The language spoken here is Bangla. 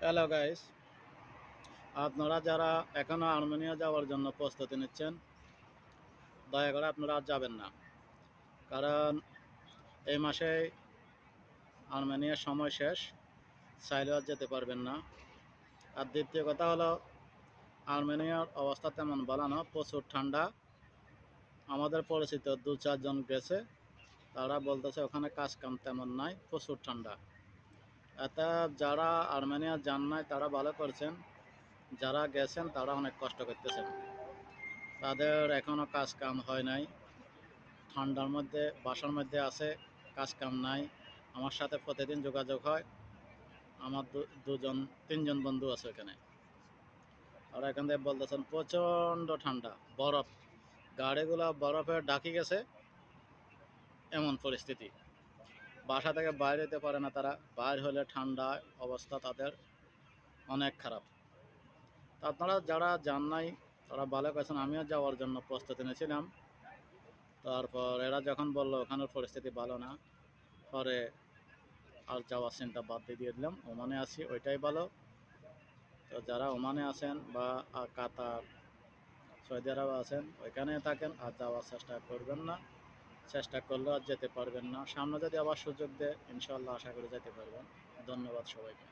হ্যালো গাইস, আপনারা যারা এখনো আর্মেনিয়া যাওয়ার জন্য প্রস্তুতি নিচ্ছেন, দয়া করে আপনারা আর যাবেন না। কারণ এই মাসে আর্মেনিয়ার সময় শেষ, চাইলেও আর যেতে পারবেন না। আর দ্বিতীয় কথা হলো, আর্মেনিয়ার অবস্থা তেমন ভালো না, প্রচুর ঠান্ডা। আমাদের পরিচিত দু চারজন গেছে, তারা বলতেছে ওখানে কাজ কাম তেমন নাই, প্রচুর ঠান্ডা। এতে যারা আর্মেনিয়া যান নাই তারা ভালো করছেন, যারা গেছেন তারা অনেক কষ্ট করতেছেন। তাদের এখনো কাজ কাম হয় নাই, ঠান্ডার মধ্যে বাসার মধ্যে আছে, কাজ কাম নাই। আমার সাথে প্রতিদিন যোগাযোগ হয়। আমার দুজন তিনজন বন্ধু আছে ওখানে। আর এখান থেকে বলতেছেন প্রচণ্ড ঠান্ডা, বরফ, গাড়িগুলো বরফে ঢাকি গেছে, এমন পরিস্থিতি। বাসা থেকে বাইরে যেতে পারে না তারা, বাইরে হলে ঠান্ডা অবস্থা তাদের অনেক খারাপ। তা আপনারা যারা যান নাই তারা ভালো করেছেন, আমিও যাওয়ার জন্য প্রস্তুতি নিয়েছিলাম। তারপর এরা যখন বললো ওখানের পরিস্থিতি ভালো না, পরে আর যাওয়ার চিন্তা বাদ দিয়ে দিলাম। ওমানে আছি, ওইটাই ভালো। তো যারা ওমানে আছেন বা কাতার, সৌদি আরব আছেন, ওইখানে থাকেন, আর যাওয়ার চেষ্টা করবেন না। চেষ্টা করলেও আর যেতে পারবেন না। সামনে যদি আবার সুযোগ দেয়, ইনশাল্লাহ আশা করে যেতে পারবেন। ধন্যবাদ সবাইকে।